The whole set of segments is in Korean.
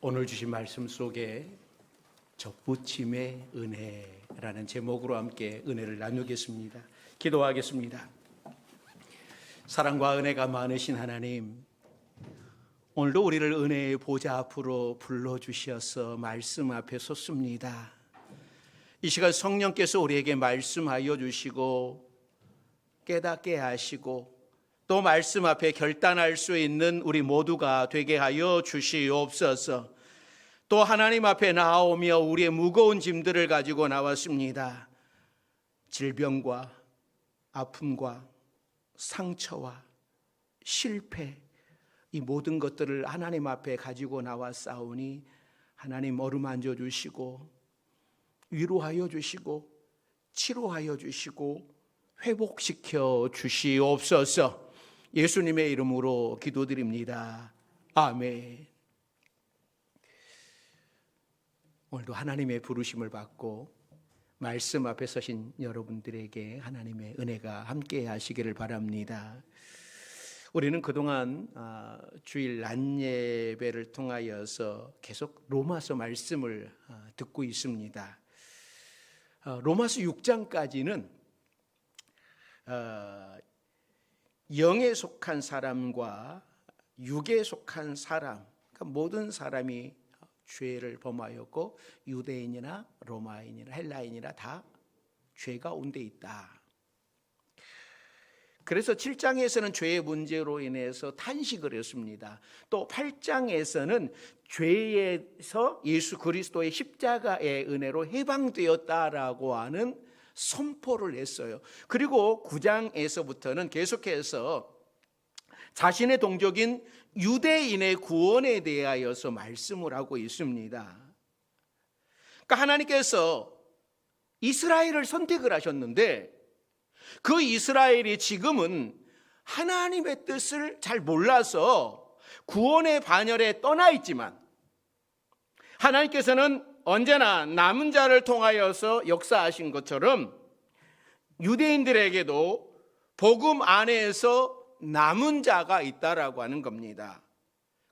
오늘 주신 말씀 속에 접붙임의 은혜라는 제목으로 함께 은혜를 나누겠습니다. 기도하겠습니다. 사랑과 은혜가 많으신 하나님, 오늘도 우리를 은혜의 보좌 앞으로 불러주셔서 말씀 앞에 섰습니다. 이 시간 성령께서 우리에게 말씀하여 주시고 깨닫게 하시고 또 말씀 앞에 결단할 수 있는 우리 모두가 되게 하여 주시옵소서. 또 하나님 앞에 나오며 우리의 무거운 짐들을 가지고 나왔습니다. 질병과 아픔과 상처와 실패, 이 모든 것들을 하나님 앞에 가지고 나왔사오니 하나님 어루만져 주시고 위로하여 주시고 치료하여 주시고 회복시켜 주시옵소서. 예수님의 이름으로 기도드립니다. 아멘. 오늘도 하나님의 부르심을 받고 말씀 앞에 서신 여러분들에게 하나님의 은혜가 함께 하시기를 바랍니다. 우리는 그동안 주일 낮 예배를 통하여서 계속 로마서 말씀을 듣고 있습니다. 로마서 6장까지는 영에 속한 사람과 육에 속한 사람, 그러니까 모든 사람이 죄를 범하였고 유대인이나 로마인이나 헬라인이나 다 죄가 온데 있다. 그래서 7장에서는 죄의 문제로 인해서 탄식을 했습니다. 또 8장에서는 죄에서 예수 그리스도의 십자가의 은혜로 해방되었다라고 하는 선포를 했어요. 그리고 9장에서부터는 계속해서 자신의 동족인 유대인의 구원에 대하여서 말씀을 하고 있습니다. 그러니까 하나님께서 이스라엘을 선택을 하셨는데 그 이스라엘이 지금은 하나님의 뜻을 잘 몰라서 구원의 반열에 떠나 있지만 하나님께서는 언제나 남은 자를 통하여서 역사하신 것처럼 유대인들에게도 복음 안에서 남은 자가 있다라고 하는 겁니다.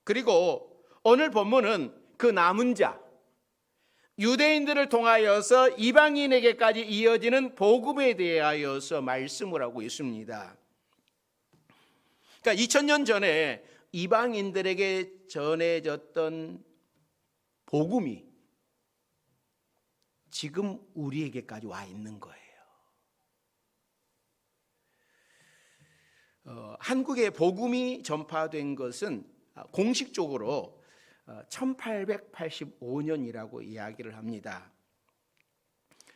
그리고 오늘 본문은 그 남은 자, 유대인들을 통하여서 이방인에게까지 이어지는 복음에 대하여서 말씀을 하고 있습니다. 그러니까 2000년 전에 이방인들에게 전해졌던 복음이 지금 우리에게까지 와 있는 거예요. 한국에 복음이 전파된 것은 공식적으로 1885년이라고 이야기를 합니다.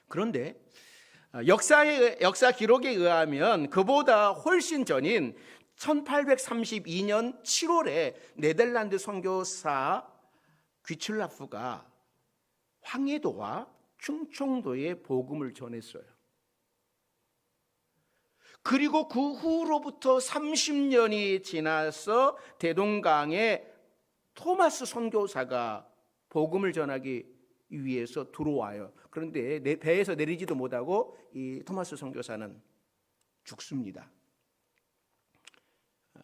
그런데 역사 기록에 의하면 그보다 훨씬 전인 1832년 7월에 네덜란드 선교사 귀출라프가 황해도와 충청도에 복음을 전했어요. 그리고 그 후로부터 30년이 지나서 대동강에 토마스 선교사가 복음을 전하기 위해서 들어와요. 그런데 배에서 내리지도 못하고 이 토마스 선교사는 죽습니다.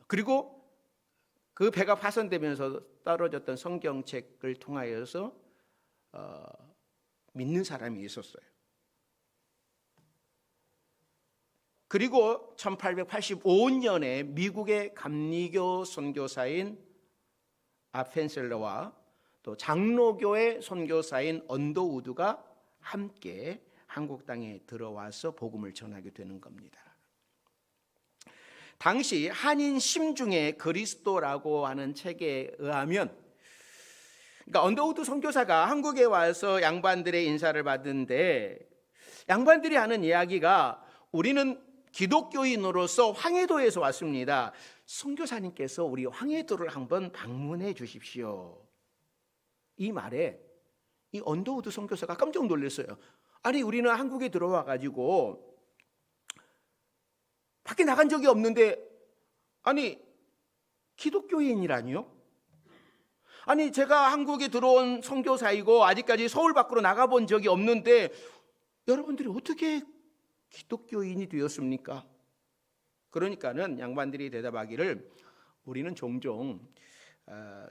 그리고 그 배가 파손되면서 떨어졌던 성경책을 통하여서 믿는 사람이 있었어요. 그리고 1885년에 미국의 감리교 선교사인 아펜셀러와 또 장로교의 선교사인 언더우드가 함께 한국 땅에 들어와서 복음을 전하게 되는 겁니다. 당시 한인 심중의 그리스도라고 하는 책에 의하면, 그러니까 언더우드 선교사가 한국에 와서 양반들의 인사를 받는데 양반들이 하는 이야기가 우리는 기독교인으로서 황해도에서 왔습니다. 선교사님께서 우리 황해도를 한번 방문해 주십시오. 이 말에 이 언더우드 선교사가 깜짝 놀랐어요. 아니 우리는 한국에 들어와 가지고 밖에 나간 적이 없는데 아니 기독교인이라니요? 아니 제가 한국에 들어온 선교사이고 아직까지 서울 밖으로 나가본 적이 없는데 여러분들이 어떻게 기독교인이 되었습니까? 그러니까는 양반들이 대답하기를 우리는 종종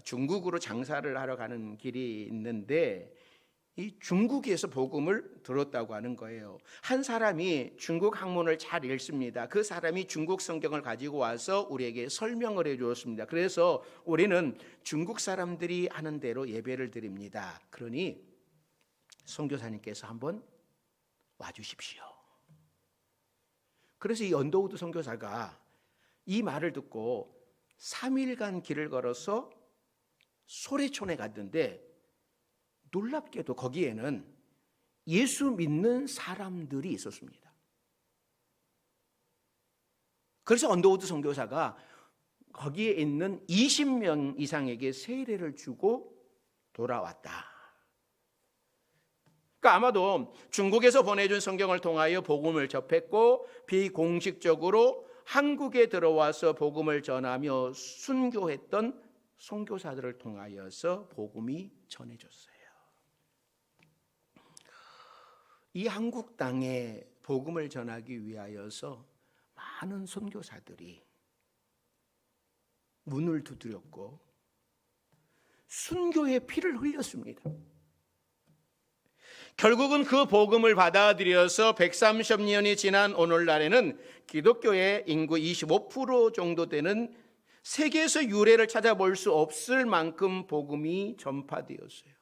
중국으로 장사를 하러 가는 길이 있는데 이 중국에서 복음을 들었다고 하는 거예요. 한 사람이 중국 학문을 잘 읽습니다. 그 사람이 중국 성경을 가지고 와서 우리에게 설명을 해 주었습니다. 그래서 우리는 중국 사람들이 하는 대로 예배를 드립니다. 그러니 선교사님께서 한번 와주십시오. 그래서 이 언더우드 선교사가 이 말을 듣고 3일간 길을 걸어서 소래촌에 갔는데 놀랍게도 거기에는 예수 믿는 사람들이 있었습니다. 그래서 언더우드 선교사가 거기에 있는 20명 이상에게 세례를 주고 돌아왔다. 그러니까 아마도 중국에서 보내준 성경을 통하여 복음을 접했고 비공식적으로 한국에 들어와서 복음을 전하며 순교했던 선교사들을 통하여서 복음이 전해졌어요. 이 한국 땅에 복음을 전하기 위하여서 많은 선교사들이 문을 두드렸고 순교의 피를 흘렸습니다. 결국은 그 복음을 받아들여서 130년이 지난 오늘날에는 기독교의 인구 25% 정도 되는 세계에서 유래를 찾아볼 수 없을 만큼 복음이 전파되었어요.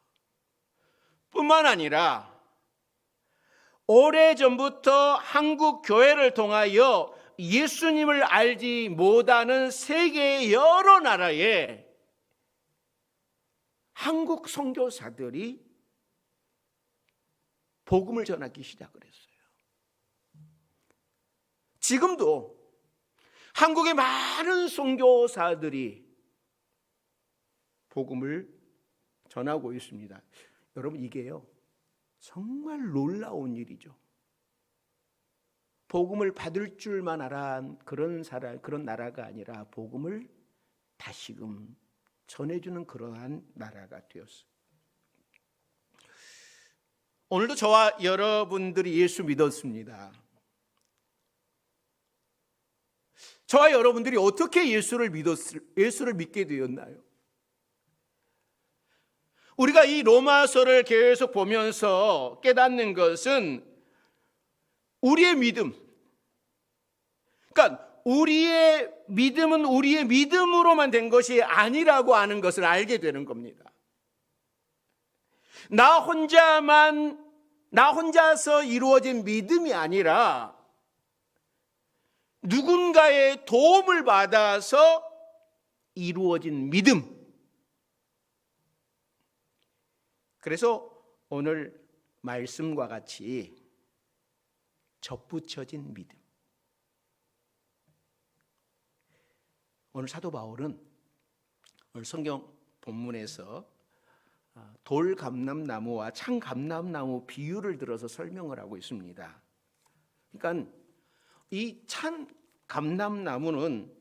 뿐만 아니라 오래전부터 한국 교회를 통하여 예수님을 알지 못하는 세계의 여러 나라에 한국 선교사들이 복음을 전하기 시작을 했어요. 지금도 한국의 많은 선교사들이 복음을 전하고 있습니다. 여러분, 이게요 정말 놀라운 일이죠. 복음을 받을 줄만 알아 그런 나라가 아니라 복음을 다시금 전해주는 그러한 나라가 되었어요. 오늘도 저와 여러분들이 예수 믿었습니다. 저와 여러분들이 어떻게 예수를 믿게 되었나요? 우리가 이 로마서를 계속 보면서 깨닫는 것은 우리의 믿음, 그러니까 우리의 믿음은 우리의 믿음으로만 된 것이 아니라고 하는 것을 알게 되는 겁니다. 나 혼자서 이루어진 믿음이 아니라 누군가의 도움을 받아서 이루어진 믿음. 그래서 오늘 말씀과 같이 접붙여진 믿음. 오늘 사도 바울은 오늘 성경 본문에서 돌감람나무와 참감람나무 비유를 들어서 설명을 하고 있습니다. 그러니까 이 참감람나무는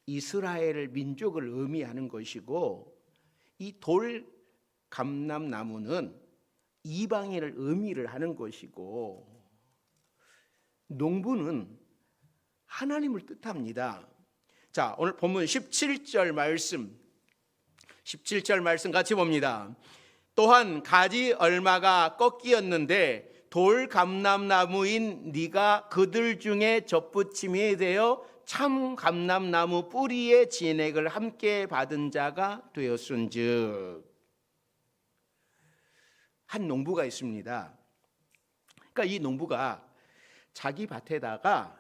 이스라엘 민족을 의미하는 것이고 이 돌감람나무는 이방인을 의미를 하는 것이고 농부는 하나님을 뜻합니다. 자, 오늘 본문 17절 말씀 같이 봅니다. 또한 가지 얼마가 꺾이었는데 돌감람나무인 네가 그들 중에 접붙임이 되어 참 감람나무 뿌리의 진액을 함께 받은 자가 되었은즉. 한 농부가 있습니다. 그러니까 이 농부가 자기 밭에다가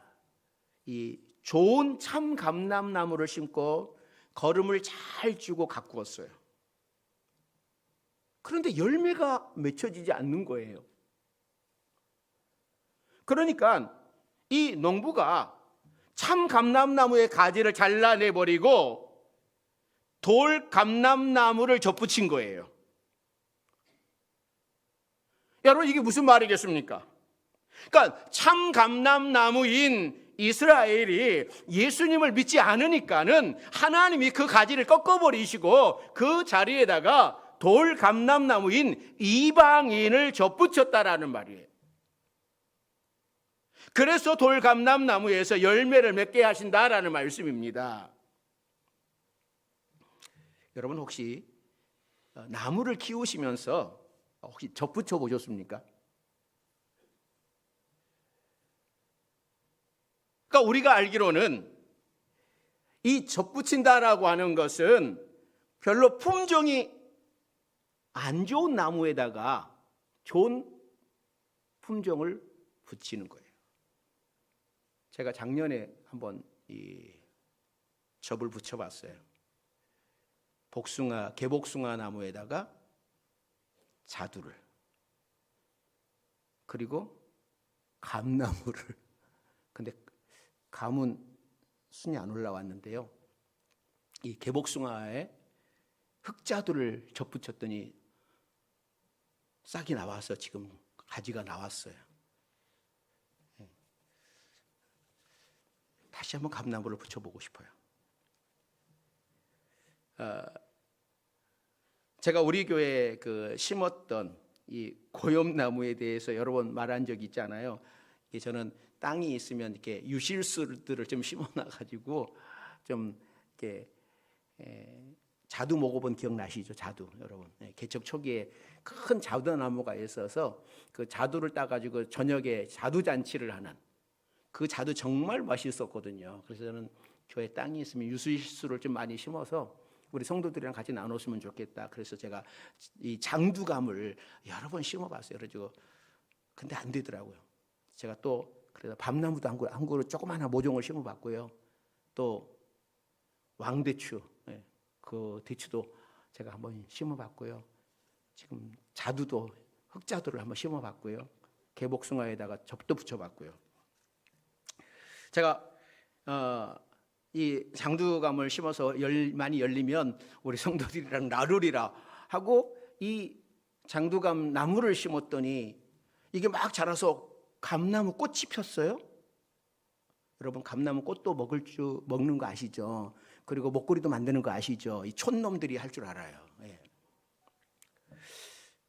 이 좋은 참 감람나무를 심고 거름을 잘 주고 가꾸었어요. 그런데 열매가 맺혀지지 않는 거예요. 그러니까 이 농부가 참 감람나무의 가지를 잘라내버리고 돌 감람나무를 접붙인 거예요. 여러분, 이게 무슨 말이겠습니까? 그러니까 참 감람나무인 이스라엘이 예수님을 믿지 않으니까는 하나님이 그 가지를 꺾어버리시고 그 자리에다가 돌 감람나무인 이방인을 접붙였다라는 말이에요. 그래서 돌 감람나무에서 열매를 맺게 하신다라는 말씀입니다. 여러분 혹시 나무를 키우시면서 혹시 접붙여 보셨습니까? 그러니까 우리가 알기로는 이 접붙인다라고 하는 것은 별로 품종이 안 좋은 나무에다가 좋은 품종을 붙이는 거예요. 제가 작년에 한번 이 접을 붙여봤어요. 개복숭아 나무에다가 자두를, 그리고 감나무를. 근데 감은 순이 안 올라왔는데요, 이 개복숭아에 흑자두를 접붙였더니 싹이 나와서 지금 가지가 나왔어요. 다시 한번 감나무를 붙여보고 싶어요. 제가 우리 교회에 심었던 이 고염나무에 대해서 여러 번 말한 적이 있잖아요. 저는 땅이 있으면 이렇게 유실수들을 좀 심어놔가지고 좀 이렇게 자두 먹어본 기억 나시죠? 자두 여러분. 개척 초기에 큰 자두나무가 있어서 그 자두를 따가지고 저녁에 자두 잔치를 하는, 그 자두 정말 맛있었거든요. 그래서 저는 교회 땅이 있으면 유실수를 좀 많이 심어서 우리 성도들이랑 같이 나눴으면 좋겠다. 그래서 제가 이 장두감을 여러 번 심어봤어요. 그래가지고 근데 안 되더라고요. 제가 또 그래서 밤나무도 한 그루 조그마한 모종을 심어봤고요. 또 왕대추, 그 대추도 제가 한번 심어봤고요. 지금 자두도 흑자두를 한번 심어봤고요. 개복숭아에다가 접도 붙여봤고요. 제가 이 장두감을 심어서 많이 열리면 우리 성도들이랑 나누리라 하고 이 장두감 나무를 심었더니 이게 막 자라서 감나무 꽃이 폈어요. 여러분 감나무 꽃도 먹는 거 아시죠? 그리고 목걸이도 만드는 거 아시죠? 이 촌놈들이 할 줄 알아요.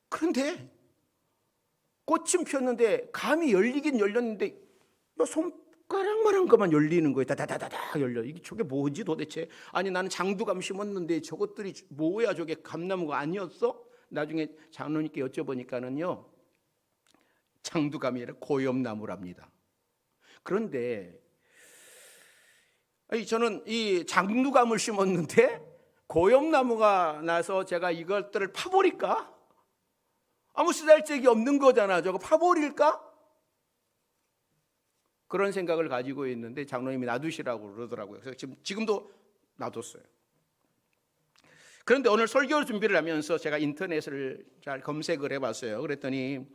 그런데 꽃은 폈는데 감이 열리긴 열렸는데 손가락만한 것만 열리는 거예요. 다다다다다 열려. 저게 뭐지 도대체? 아니 나는 장두감 심었는데 저것들이 뭐야, 저게 감나무가 아니었어? 나중에 장로님께 여쭤보니까는요, 장두감이 아니라 고염나무랍니다. 그런데 저는 이 장두감을 심었는데 고염나무가 나서 제가 이것들을 파버릴까? 아무 쓰잘데기 없는 거잖아. 저거 파버릴까? 그런 생각을 가지고 있는데 장로님이 놔두시라고 그러더라고요. 그래서 지금도 놔뒀어요. 그런데 오늘 설교 준비를 하면서 제가 인터넷을 잘 검색을 해봤어요. 그랬더니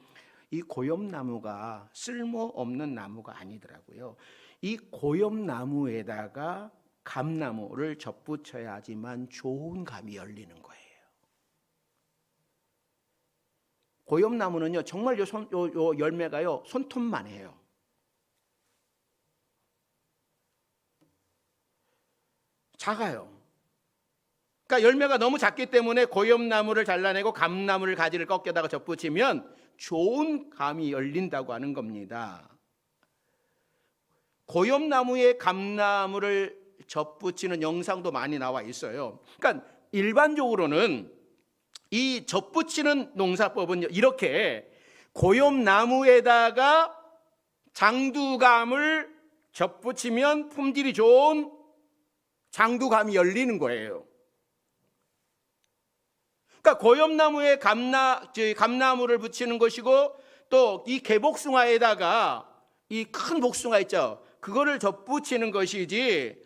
이 고염나무가 쓸모없는 나무가 아니더라고요. 이 고염나무에다가 감나무를 접붙여야지만 좋은 감이 열리는 거예요. 고염나무는요, 정말 요 열매가요, 손톱만 해요. 작아요. 그러니까 열매가 너무 작기 때문에 고염나무를 잘라내고 감나무를 가지를 꺾여다가 접붙이면 좋은 감이 열린다고 하는 겁니다. 고염나무에 감나무를 접붙이는 영상도 많이 나와 있어요. 그러니까 일반적으로는 이 접붙이는 농사법은 이렇게 고염나무에다가 장두감을 접붙이면 품질이 좋은 장두감이 열리는 거예요. 그러니까 고염나무에 감나무를 붙이는 것이고, 또 이 개복숭아에다가 이 큰 복숭아 있죠, 그거를 접붙이는 것이지,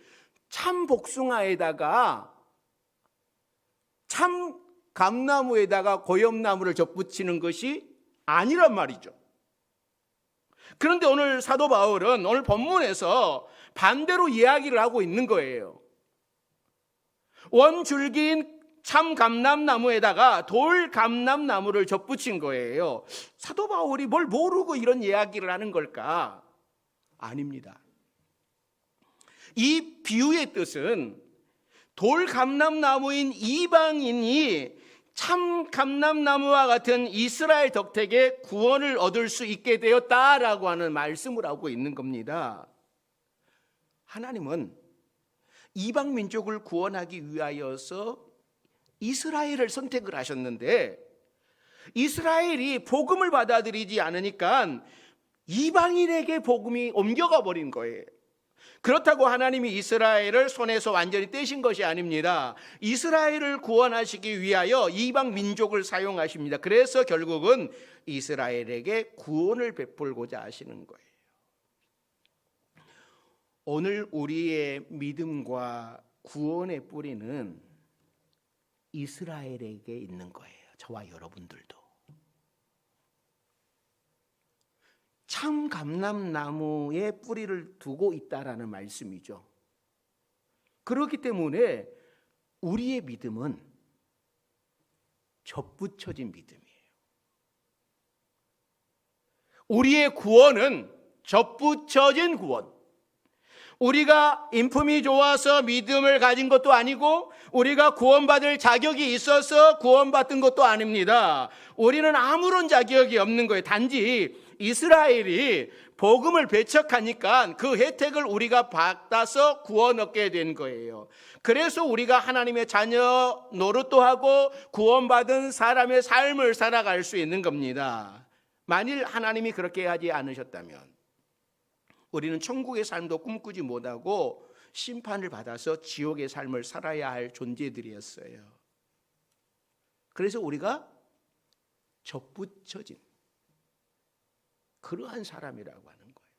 참 복숭아에다가 참 감나무에다가 고염나무를 접붙이는 것이 아니란 말이죠. 그런데 오늘 사도 바울은 오늘 본문에서 반대로 이야기를 하고 있는 거예요. 원줄기인 참 감람나무에다가 돌 감람나무를 접붙인 거예요. 사도 바울이 뭘 모르고 이런 이야기를 하는 걸까? 아닙니다. 이 비유의 뜻은 돌 감람나무인 이방인이 참 감람나무와 같은 이스라엘 덕택에 구원을 얻을 수 있게 되었다라고 하는 말씀을 하고 있는 겁니다. 하나님은 이방 민족을 구원하기 위하여서 이스라엘을 선택을 하셨는데 이스라엘이 복음을 받아들이지 않으니까 이방인에게 복음이 옮겨가 버린 거예요. 그렇다고 하나님이 이스라엘을 손에서 완전히 떼신 것이 아닙니다. 이스라엘을 구원하시기 위하여 이방 민족을 사용하십니다. 그래서 결국은 이스라엘에게 구원을 베풀고자 하시는 거예요. 오늘 우리의 믿음과 구원의 뿌리는 이스라엘에게 있는 거예요. 저와 여러분들도. 참 감람나무에 뿌리를 두고 있다라는 말씀이죠. 그렇기 때문에 우리의 믿음은 접붙여진 믿음이에요. 우리의 구원은 접붙여진 구원. 우리가 인품이 좋아서 믿음을 가진 것도 아니고 우리가 구원받을 자격이 있어서 구원받은 것도 아닙니다. 우리는 아무런 자격이 없는 거예요. 단지 이스라엘이 복음을 배척하니까 그 혜택을 우리가 받아서 구원 얻게 된 거예요. 그래서 우리가 하나님의 자녀 노릇도 하고 구원받은 사람의 삶을 살아갈 수 있는 겁니다. 만일 하나님이 그렇게 하지 않으셨다면 우리는 천국의 삶도 꿈꾸지 못하고 심판을 받아서 지옥의 삶을 살아야 할 존재들이었어요. 그래서 우리가 접붙여진 그러한 사람이라고 하는 거예요.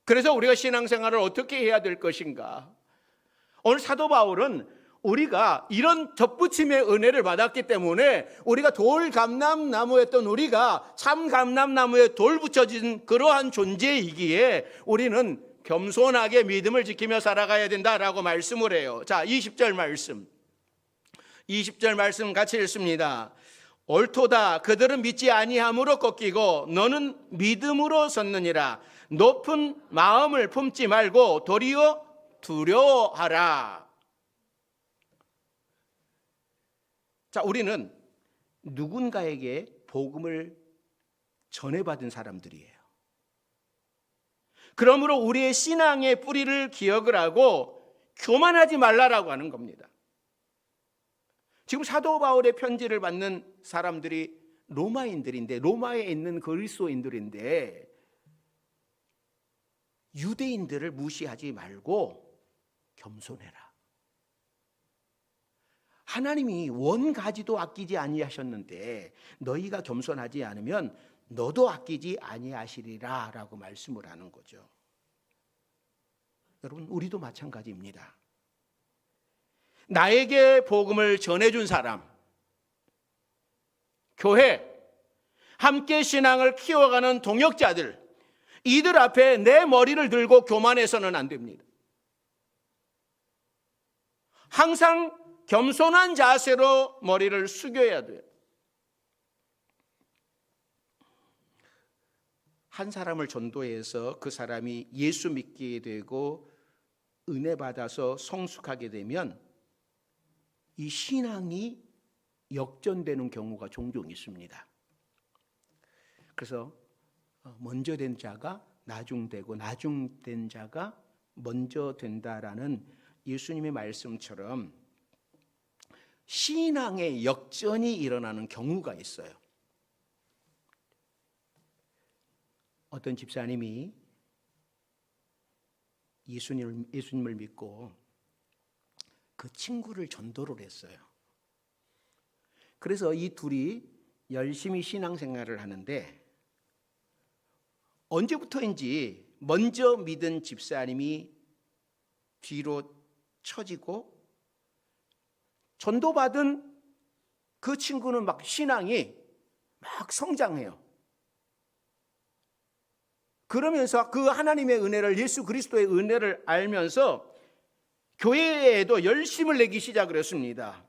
그래서 우리가 신앙생활을 어떻게 해야 될 것인가? 오늘 사도 바울은 우리가 이런 접붙임의 은혜를 받았기 때문에 우리가 돌 감람나무였던 우리가 참 감람나무에 돌 붙여진 그러한 존재이기에 우리는 겸손하게 믿음을 지키며 살아가야 된다라고 말씀을 해요. 자, 20절 말씀 같이 읽습니다. 옳도다. 그들은 믿지 아니함으로 꺾이고 너는 믿음으로 섰느니라. 높은 마음을 품지 말고 도리어 두려워하라. 자, 우리는 누군가에게 복음을 전해받은 사람들이에요. 그러므로 우리의 신앙의 뿌리를 기억을 하고 교만하지 말라라고 하는 겁니다. 지금 사도 바울의 편지를 받는 사람들이 로마인들인데, 로마에 있는 그리스도인들인데 유대인들을 무시하지 말고 겸손해라. 하나님이 원가지도 아끼지 아니하셨는데 너희가 겸손하지 않으면 너도 아끼지 아니하시리라 라고 말씀을 하는 거죠. 여러분, 우리도 마찬가지입니다. 나에게 복음을 전해준 사람, 교회, 함께 신앙을 키워가는 동역자들, 이들 앞에 내 머리를 들고 교만해서는 안 됩니다. 항상 겸손한 자세로 머리를 숙여야 돼요. 한 사람을 전도해서 그 사람이 예수 믿게 되고 은혜 받아서 성숙하게 되면 이 신앙이 역전되는 경우가 종종 있습니다. 그래서 먼저 된 자가 나중되고 나중된 자가 먼저 된다라는 예수님의 말씀처럼 신앙의 역전이 일어나는 경우가 있어요. 어떤 집사님이 예수님을 믿고 그 친구를 전도를 했어요. 그래서 이 둘이 열심히 신앙생활을 하는데 언제부터인지 먼저 믿은 집사님이 뒤로 처지고 전도받은 그 친구는 막 신앙이 막 성장해요. 그러면서 그 하나님의 은혜를, 예수 그리스도의 은혜를 알면서 교회에도 열심을 내기 시작을 했습니다.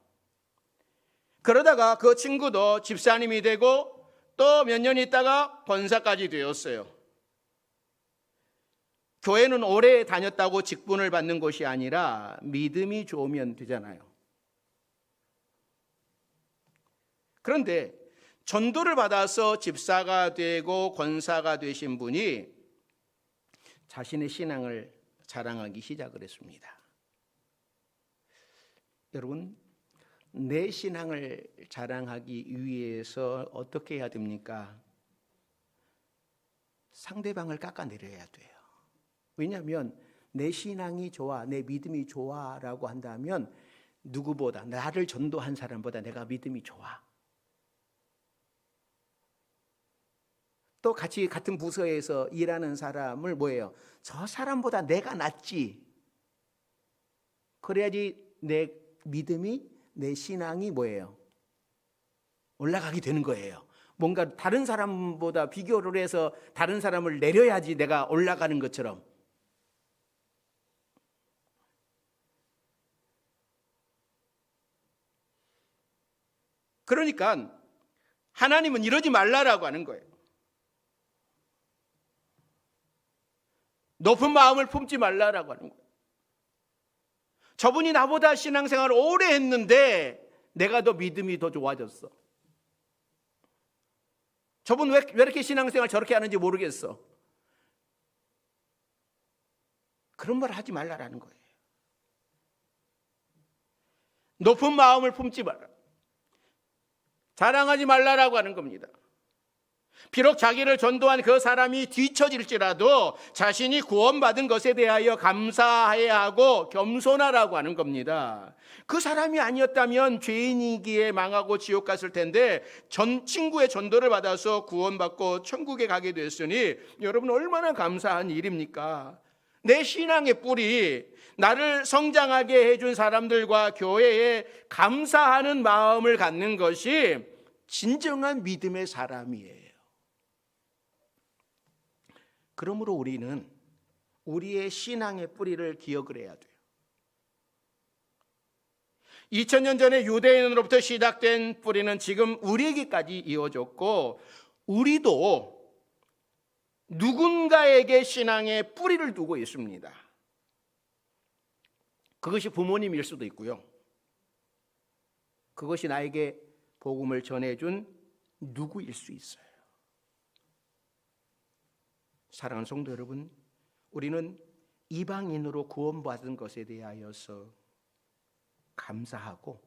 그러다가 그 친구도 집사님이 되고 또 몇 년 있다가 권사까지 되었어요. 교회는 오래 다녔다고 직분을 받는 것이 아니라 믿음이 좋으면 되잖아요. 그런데 전도를 받아서 집사가 되고 권사가 되신 분이 자신의 신앙을 자랑하기 시작을 했습니다. 여러분, 내 신앙을 자랑하기 위해서 어떻게 해야 됩니까? 상대방을 깎아내려야 돼요. 왜냐하면 내 신앙이 좋아, 내 믿음이 좋아라고 한다면 누구보다, 나를 전도한 사람보다 내가 믿음이 좋아. 또 같은 부서에서 일하는 사람을 뭐예요? 저 사람보다 내가 낫지. 그래야지 내 믿음이, 내 신앙이 뭐예요? 올라가게 되는 거예요. 뭔가 다른 사람보다 비교를 해서 다른 사람을 내려야지 내가 올라가는 것처럼. 그러니까 하나님은 이러지 말라라고 하는 거예요. 높은 마음을 품지 말라라고 하는 거예요. 저분이 나보다 신앙생활을 오래 했는데 내가 더 믿음이 더 좋아졌어. 저분 왜 이렇게 신앙생활 저렇게 하는지 모르겠어. 그런 말 하지 말라라는 거예요. 높은 마음을 품지 말라. 자랑하지 말라라고 하는 겁니다. 비록 자기를 전도한 그 사람이 뒤처질지라도 자신이 구원받은 것에 대하여 감사해야 하고 겸손하라고 하는 겁니다. 그 사람이 아니었다면 죄인이기에 망하고 지옥 갔을 텐데 친구의 전도를 받아서 구원받고 천국에 가게 됐으니 여러분 얼마나 감사한 일입니까? 내 신앙의 뿌리, 나를 성장하게 해준 사람들과 교회에 감사하는 마음을 갖는 것이 진정한 믿음의 사람이에요. 그러므로 우리는 우리의 신앙의 뿌리를 기억을 해야 돼요. 2000년 전에 유대인으로부터 시작된 뿌리는 지금 우리에게까지 이어졌고, 우리도 누군가에게 신앙의 뿌리를 두고 있습니다. 그것이 부모님일 수도 있고요. 그것이 나에게 복음을 전해준 누구일 수 있어요. 사랑하는 성도 여러분, 우리는 이방인으로 구원받은 것에 대하여서 감사하고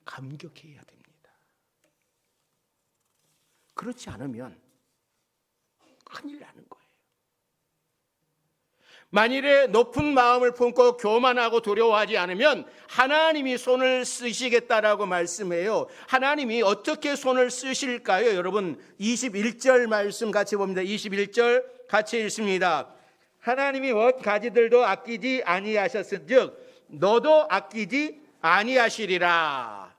감격해야 됩니다. 그렇지 않으면 큰일 나는 거예요. 만일에 높은 마음을 품고 교만하고 두려워하지 않으면 하나님이 손을 쓰시겠다라고 말씀해요. 하나님이 어떻게 손을 쓰실까요? 여러분 21절 말씀 같이 봅니다. 21절 같이 읽습니다. 하나님이 가지들도 아끼지 아니하셨은즉 너도 아끼지 아니하시리라.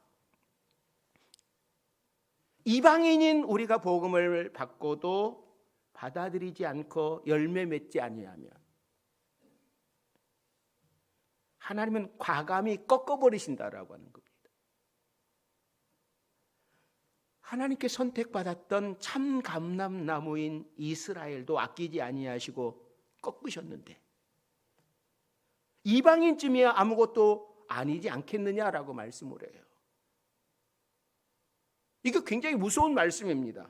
이방인인 우리가 복음을 받고도 받아들이지 않고 열매 맺지 아니하면 하나님은 과감히 꺾어버리신다라고 하는 겁니다. 하나님께 선택받았던 참 감람나무인 이스라엘도 아끼지 아니하시고 꺾으셨는데 이방인쯤이야 아무것도 아니지 않겠느냐라고 말씀을 해요. 이게 굉장히 무서운 말씀입니다.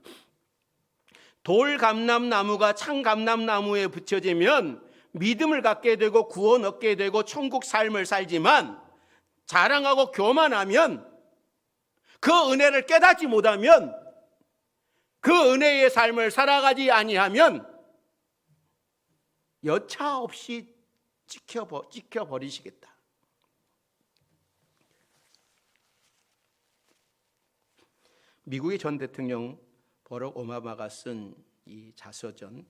돌감람나무가 참감람나무에 붙여지면 믿음을 갖게 되고 구원 얻게 되고 천국 삶을 살지만 자랑하고 교만하면 그 은혜를 깨닫지 못하면 그 은혜의 삶을 살아가지 아니하면 여차 없이 찍혀버리시겠다. 미국의 전 대통령 버럭 오바마가 쓴 이 자서전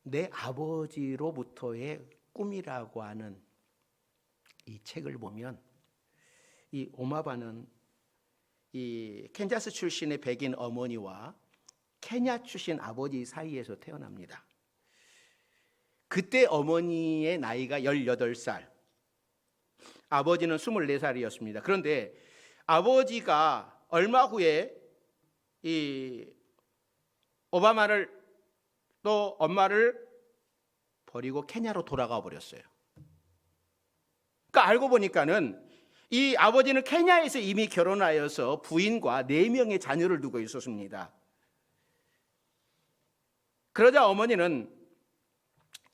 내 아버지로부터의 꿈이라고 하는 이 책을 보면 이 오바마는 이 캔자스 출신의 백인 어머니와 케냐 출신 아버지 사이에서 태어납니다. 그때 어머니의 나이가 18살, 아버지는 24살이었습니다. 그런데 아버지가 얼마 후에 이 오바마를 또 엄마를 버리고 케냐로 돌아가 버렸어요. 그러니까 알고 보니까는 이 아버지는 케냐에서 이미 결혼하여서 부인과 4명의 자녀를 두고 있었습니다. 그러자 어머니는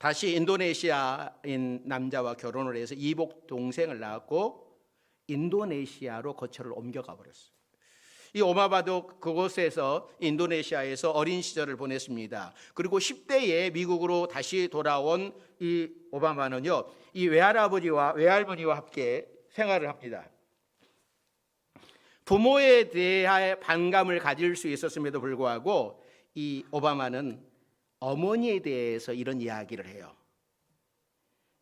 다시 인도네시아인 남자와 결혼을 해서 이복 동생을 낳았고 인도네시아로 거처를 옮겨가 버렸어요. 이 오바마도 그곳에서 인도네시아에서 어린 시절을 보냈습니다. 그리고 10대에 미국으로 다시 돌아온 이 오바마는요, 이 외할아버지와 외할머니와 함께 생활을 합니다. 부모에 대한 반감을 가질 수 있었음에도 불구하고 이 오바마는 어머니에 대해서 이런 이야기를 해요.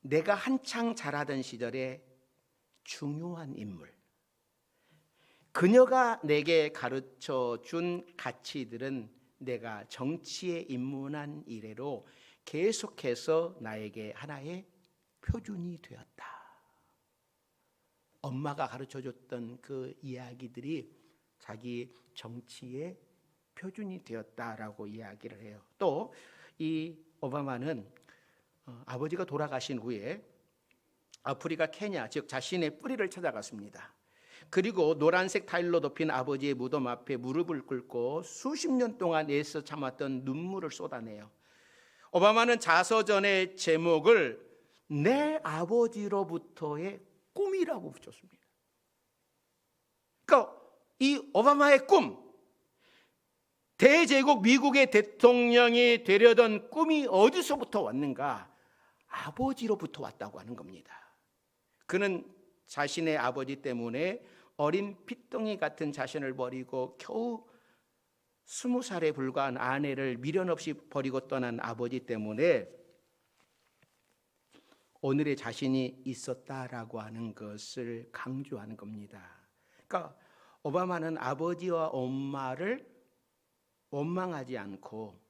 내가 한창 자라던 시절에 중요한 인물, 그녀가 내게 가르쳐 준 가치들은 내가 정치에 입문한 이래로 계속해서 나에게 하나의 표준이 되었다. 엄마가 가르쳐 줬던 그 이야기들이 자기 정치의 표준이 되었다라고 이야기를 해요. 또 이 오바마는 아버지가 돌아가신 후에 아프리카 케냐, 즉 자신의 뿌리를 찾아갔습니다. 그리고 노란색 타일로 덮인 아버지의 무덤 앞에 무릎을 꿇고 수십 년 동안 애써 참았던 눈물을 쏟아내요. 오바마는 자서전의 제목을 내 아버지로부터의 꿈이라고 붙였습니다. 그러니까 이 오바마의 꿈, 대제국 미국의 대통령이 되려던 꿈이 어디서부터 왔는가? 아버지로부터 왔다고 하는 겁니다. 그는 자신의 아버지 때문에 어린 핏덩이 같은 자신을 버리고 겨우 20살에 불과한 아내를 미련 없이 버리고 떠난 아버지 때문에 오늘의 자신이 있었다라고 하는 것을 강조하는 겁니다. 그러니까 오바마는 아버지와 엄마를 원망하지 않고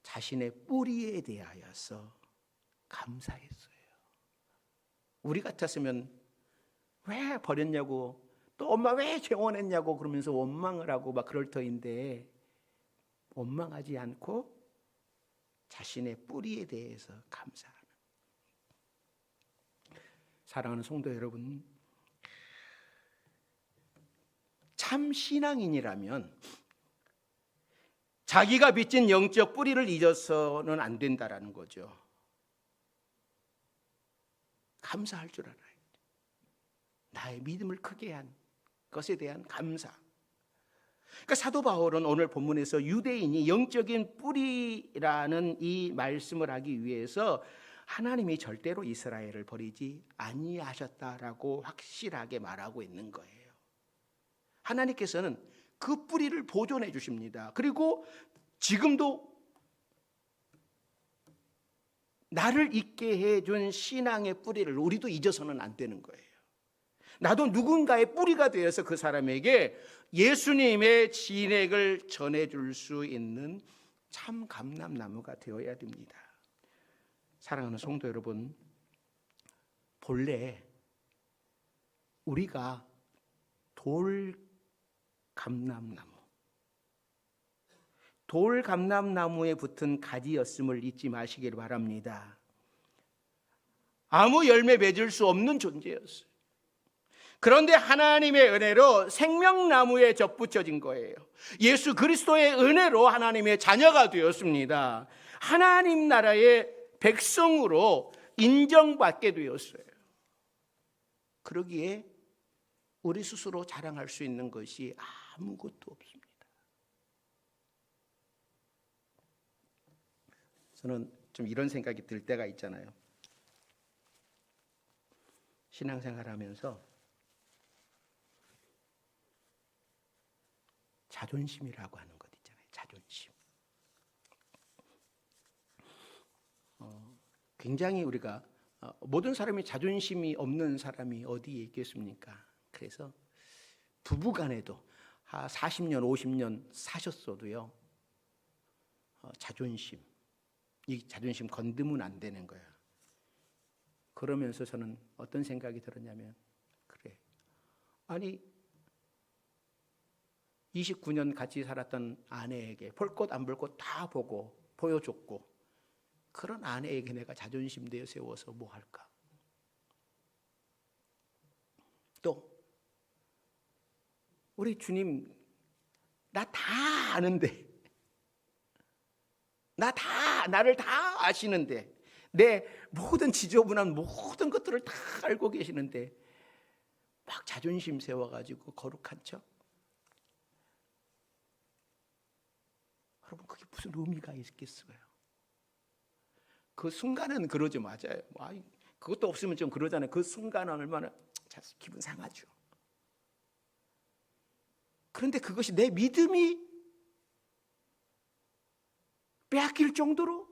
자신의 뿌리에 대하여서 감사했어요. 우리 같았으면 왜 버렸냐고, 또 엄마 왜 재혼했냐고 그러면서 원망을 하고 막 그럴 터인데, 원망하지 않고 자신의 뿌리에 대해서 감사하는. 사랑하는 성도 여러분, 참 신앙인이라면 자기가 빚진 영적 뿌리를 잊어서는 안 된다라는 거죠. 감사할 줄 알아요. 나의 믿음을 크게 한 것에 대한 감사. 그러니까 사도 바울은 오늘 본문에서 유대인이 영적인 뿌리라는 이 말씀을 하기 위해서 하나님이 절대로 이스라엘을 버리지 아니하셨다라고 확실하게 말하고 있는 거예요. 하나님께서는 그 뿌리를 보존해 주십니다. 그리고 지금도 나를 있게 해준 신앙의 뿌리를 우리도 잊어서는 안 되는 거예요. 나도 누군가의 뿌리가 되어서 그 사람에게 예수님의 진액을 전해줄 수 있는 참 감람나무가 되어야 됩니다. 사랑하는 성도 여러분, 본래 우리가 돌감람나무에 붙은 가지였음을 잊지 마시길 바랍니다. 아무 열매 맺을 수 없는 존재였어요. 그런데 하나님의 은혜로 생명나무에 접붙여진 거예요. 예수 그리스도의 은혜로 하나님의 자녀가 되었습니다. 하나님 나라의 백성으로 인정받게 되었어요. 그러기에 우리 스스로 자랑할 수 있는 것이 아무것도 없습니다. 저는 좀 이런 생각이 들 때가 있잖아요. 신앙생활하면서 자존심이라고 하는 것 있잖아요. 자존심. 굉장히 우리가 모든 사람이 자존심이 없는 사람이 어디에 있겠습니까? 그래서 부부간에도 40년, 50년 사셨어도요, 자존심, 이 자존심 건드면 안 되는 거예요. 그러면서 저는 어떤 생각이 들었냐면, 그래, 아니 29년 같이 살았던 아내에게 볼 것 안 볼 것 다 보고 보여줬고, 그런 아내에게 내가 자존심 내세워서 뭐 할까? 또 우리 주님 나 다 아는데, 나를 다 아시는데 내 모든 지저분한 모든 것들을 다 알고 계시는데 막 자존심 세워가지고 거룩한 척. 여러분, 그게 무슨 의미가 있겠어요? 그 순간은 그러죠. 맞아요. 그것도 없으면 좀 그러잖아요. 그 순간은 얼마나 기분 상하죠. 그런데 그것이 내 믿음이 빼앗길 정도로,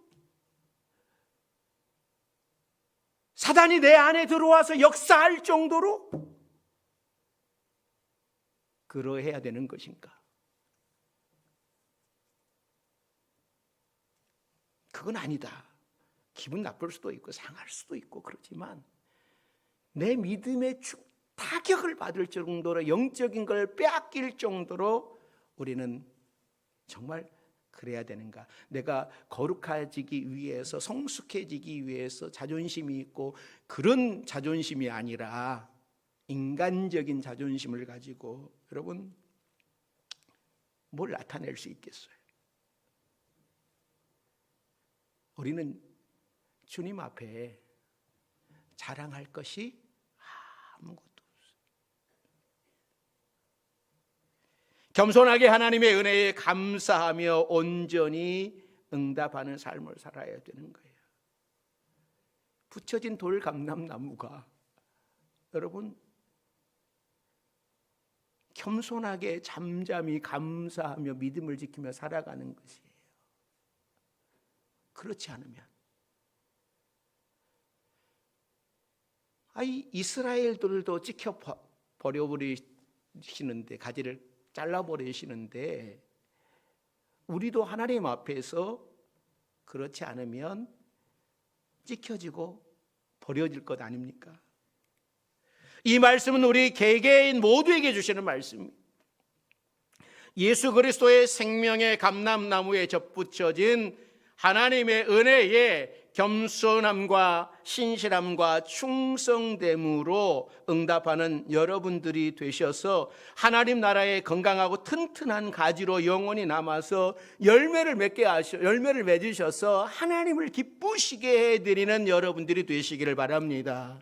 사단이 내 안에 들어와서 역사할 정도로 그러해야 되는 것인가? 그건 아니다. 기분 나쁠 수도 있고 상할 수도 있고 그렇지만 내 믿음의 타격을 받을 정도로, 영적인 걸 빼앗길 정도로 우리는 정말 그래야 되는가? 내가 거룩해지기 위해서, 성숙해지기 위해서 자존심이 있고 그런 자존심이 아니라 인간적인 자존심을 가지고 여러분 뭘 나타낼 수 있겠어요? 우리는 주님 앞에 자랑할 것이 아무것도 없어요. 겸손하게 하나님의 은혜에 감사하며 온전히 응답하는 삶을 살아야 되는 거예요. 붙여진 돌 감람나무가 여러분 겸손하게 잠잠히 감사하며 믿음을 지키며 살아가는 것이에요. 그렇지 않으면 이스라엘들도 찍혀 버려버리시는데, 가지를 잘라버리시는데 우리도 하나님 앞에서 그렇지 않으면 찍혀지고 버려질 것 아닙니까? 이 말씀은 우리 개개인 모두에게 주시는 말씀입니다. 예수 그리스도의 생명의 감람나무에 접붙여진 하나님의 은혜에 겸손함과 신실함과 충성됨으로 응답하는 여러분들이 되셔서 하나님 나라의 건강하고 튼튼한 가지로 영원히 남아서 열매를 맺으셔서 하나님을 기쁘시게 해드리는 여러분들이 되시기를 바랍니다.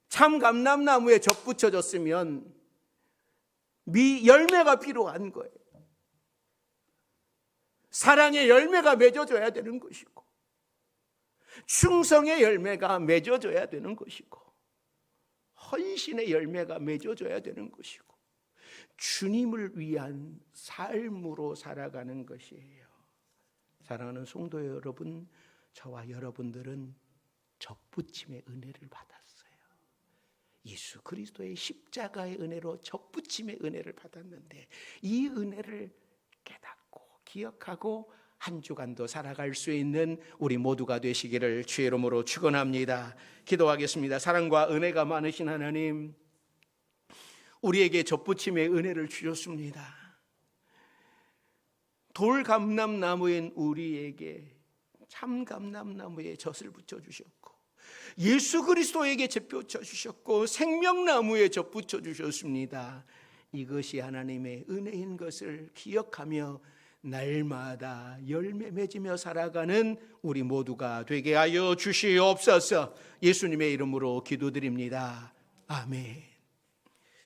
참 감람나무에 접붙여졌으면 열매가 필요한 거예요. 사랑의 열매가 맺어져야 되는 것이고, 충성의 열매가 맺어져야 되는 것이고, 헌신의 열매가 맺어져야 되는 것이고, 주님을 위한 삶으로 살아가는 것이에요. 사랑하는 성도 여러분, 저와 여러분들은 접붙임의 은혜를 받았어요. 예수 그리스도의 십자가의 은혜로 접붙임의 은혜를 받았는데 이 은혜를 깨닫고 기억하고 한 주간도 살아갈 수 있는 우리 모두가 되시기를 주의 이름으로 축원합니다. 기도하겠습니다. 사랑과 은혜가 많으신 하나님, 우리에게 접붙임의 은혜를 주셨습니다. 돌 감람나무인 우리에게 참 감람나무에 젖을 붙여주셨고, 예수 그리스도에게 접붙여 주셨고, 생명나무에 접붙여 주셨습니다. 이것이 하나님의 은혜인 것을 기억하며 날마다 열매 맺으며 살아가는 우리 모두가 되게 하여 주시옵소서. 예수님의 이름으로 기도드립니다. 아멘.